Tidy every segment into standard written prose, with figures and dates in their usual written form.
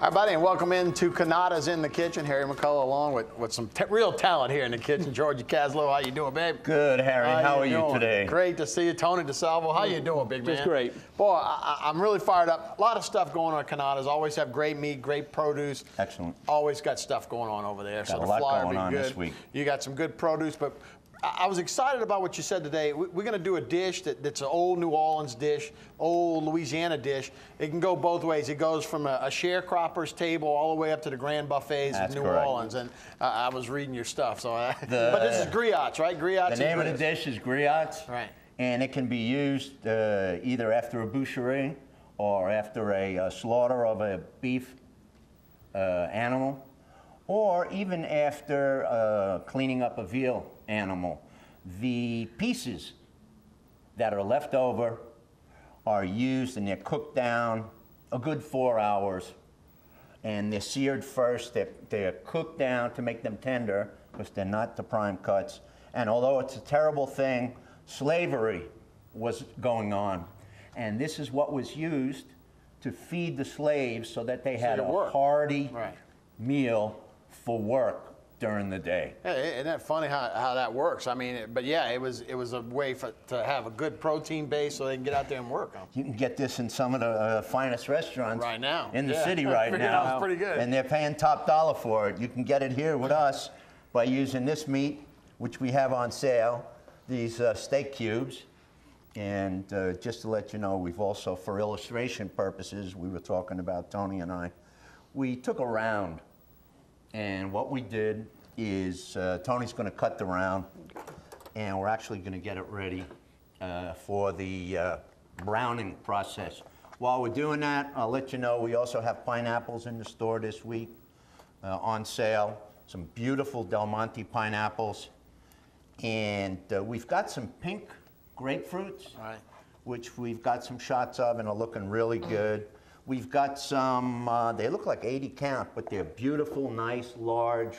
Hi, buddy, and welcome into Cannata's in the Kitchen. Harry McCullough along with some real talent here in the kitchen. Georgie Caslow, how you doing, babe? Good, Harry. How are you today? Great to see you. Tony DeSalvo, how you doing, big man? Just great. Boy, I'm really fired up. A lot of stuff going on at Cannata's. Always have great meat, great produce. Excellent. Always got stuff going on over there. Got so a the lot flyer going will be on good. this week. You got some good produce, but I was excited about what you said today. We're going to do a dish that's an old New Orleans dish, old Louisiana dish. It can go both ways. It goes from a sharecropper's table all the way up to the grand buffets of New Orleans. And I was reading your stuff. So, but this is griots, right? Griots. The name of the dish is griots. Right. And it can be used either after a boucherie or after a slaughter of a beef animal, or even after cleaning up a veal animal. The pieces that are left over are used and they're cooked down a good 4 hours, and they're seared first. They're cooked down to make them tender because they're not the prime cuts. And although it's a terrible thing, slavery was going on, and this is what was used to feed the slaves so that they had a hearty meal for work during the day. Hey, isn't that funny how that works? I mean, but yeah, it was a way to have a good protein base so they can get out there and work. You can get this in some of the finest restaurants right now in the city right now. That's pretty good. And they're paying top dollar for it. You can get it here with us by using this meat, which we have on sale, these steak cubes. And just to let you know, we've also, for illustration purposes, we were talking about, Tony and I, we took a round. And what we did is Tony's going to cut the round, and we're actually going to get it ready for the browning process. While we're doing that, I'll let you know we also have pineapples in the store this week on sale. Some beautiful Del Monte pineapples. And we've got some pink grapefruits, which we've got some shots of and are looking really good. We've got some, they look like 80 count, but they're beautiful, nice, large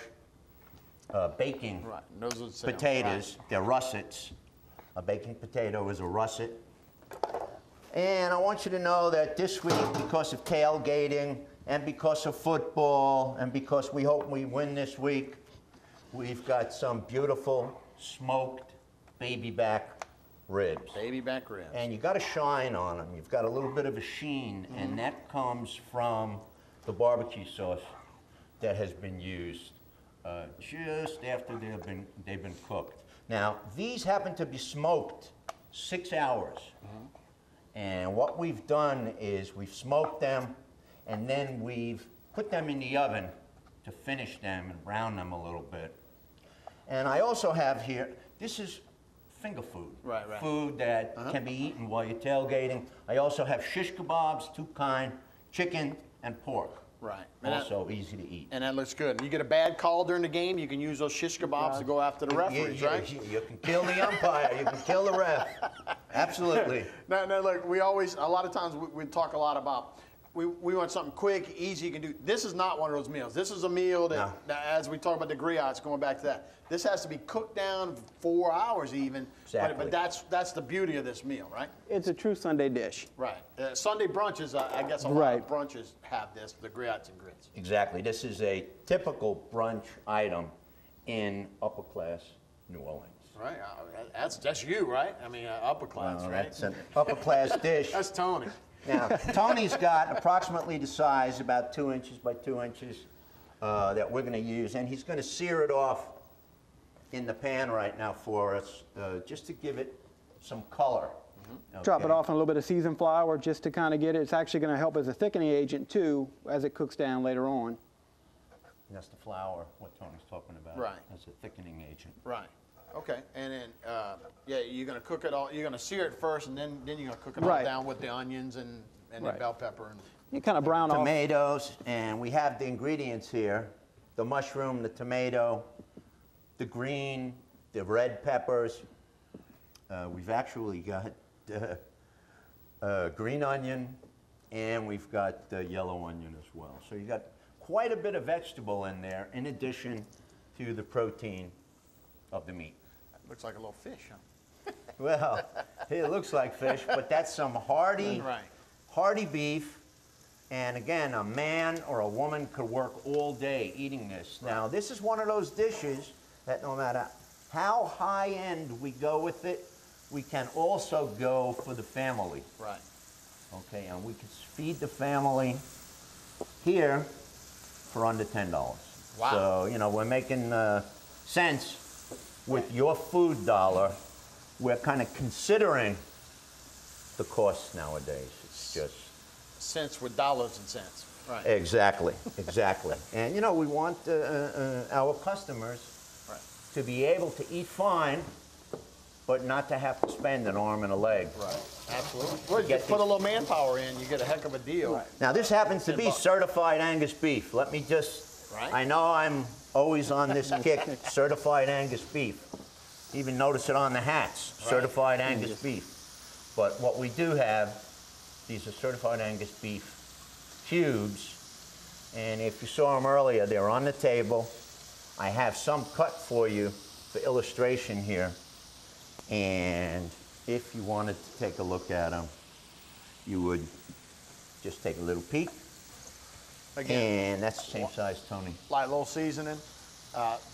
baking potatoes. They're russets. A baking potato is a russet. And I want you to know that this week, because of tailgating and because of football and because we hope we win this week, we've got some beautiful smoked baby back ribs. Baby back ribs. And you got a shine on them. You've got a little bit of a sheen, and that comes from the barbecue sauce that has been used just after they've been cooked. Now, these happen to be smoked 6 hours. And what we've done is we've smoked them, and then we've put them in the oven to finish them and brown them a little bit. And I also have here, this is finger food, food that can be eaten while you're tailgating. I also have shish kebabs, two kind, chicken and pork. Right. Also easy to eat. And that looks good. And you get a bad call during the game, you can use those shish kebabs to go after the referees, right? You can kill the umpire, you can kill the ref. Absolutely. No, look, we always, a lot of times we talk a lot about, we want something quick, easy, you can do. This is not one of those meals. This is a meal that as we talk about the griots, going back to that, this has to be cooked down 4 hours even. Exactly. But that's the beauty of this meal, right? It's a true Sunday dish. Right. Sunday brunches, I guess a lot of brunches have this, the griots and grits. Exactly. This is a typical brunch item in upper class New Orleans. Right. That's you, right? I mean, upper class, right? That's an upper class dish. That's Tony. Now, Tony's got approximately the size, about 2 inches by 2 inches, that we're going to use, and he's going to sear it off in the pan right now for us, just to give it some color. Okay. Drop it off in a little bit of seasoned flour just to kind of get it. It's actually going to help as a thickening agent too, as it cooks down later on. And that's the flour, what Tony's talking about. Right. As a thickening agent. Right. Okay. And then, yeah, you're going to cook it all. You're going to sear it first, and then you're going to cook it all down with the onions and the bell pepper. And you kind of brown tomatoes, and we have the ingredients here: the mushroom, the tomato, the green, the red peppers. We've actually got green onion, and we've got yellow onion as well. So you got quite a bit of vegetable in there, in addition to the protein of the meat. Looks like a little fish, huh? Well, it looks like fish, but that's some hearty, hearty beef And again, a man or a woman could work all day eating this. Now, this is one of those dishes that no matter how high-end we go with it, we can also go for the family. Right. Okay, and we can feed the family here for under $10. Wow. So, you know, we're making sense with your food dollar. We're kind of considering the costs nowadays. It's just... Cents with dollars and cents. Right. Exactly, exactly. And, you know, we want our customers to be able to eat fine, but not to have to spend an arm and a leg. Right. Absolutely. Well, you put a little manpower in, you get a heck of a deal. Right. Now, this happens to be certified Angus beef. Let me just, Right. I know I'm always on this kick, certified Angus beef. Even notice it on the hats, certified Angus beef. But what we do have, these are certified Angus beef cubes. And if you saw them earlier, they're on the table. I have some cut for you for illustration here. And if you wanted to take a look at them, you would just take a little peek. Again, And that's the same size, Tony. light little seasoning,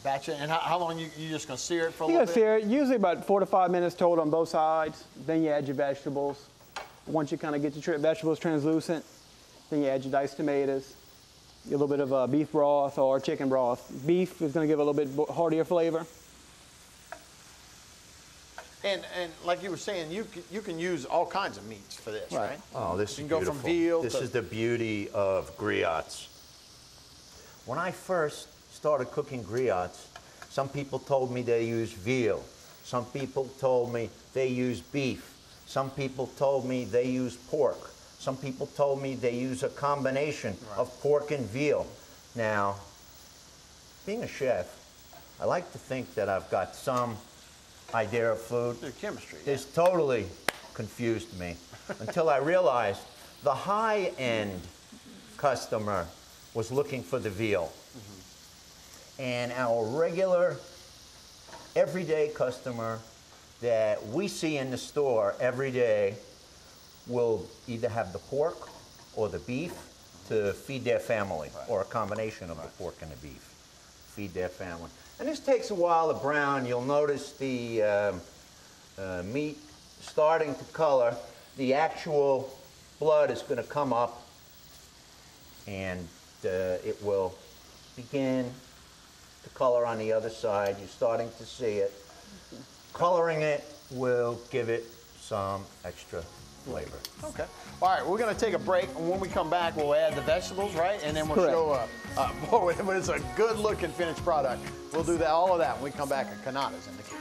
batch it. And how long you just gonna sear it for a You little gotta bit? sear it, usually about 4 to 5 minutes total on both sides. Then you add your vegetables. Once you kind of get your vegetables translucent, then you add your diced tomatoes, a little bit of beef broth or chicken broth. Beef is gonna give a little bit heartier flavor. And like you were saying, you can use all kinds of meats for this, right? Oh, this You is can go beautiful. from veal This to- is the beauty of griots. When I first started cooking griots, some people told me they use veal. Some people told me they use beef. Some people told me they use pork. Some people told me they use a combination of pork and veal. Now, being a chef, I like to think that I've got some idea of food. The chemistry. This totally confused me until I realized the high-end customer was looking for the veal. And our regular, everyday customer that we see in the store every day will either have the pork or the beef to feed their family, or a combination of the pork and the beef, feed their family. And this takes a while to brown. You'll notice the meat starting to color. The actual blood is going to come up, and it will begin to color on the other side. You're starting to see it. Coloring it will give it some extra flavor. Okay. All right, we're going to take a break, and when we come back, we'll add the vegetables, right? And then we'll Correct. show, boy, it's a good-looking finished product. We'll do that, all of that when we come back at Cannata's in the kitchen.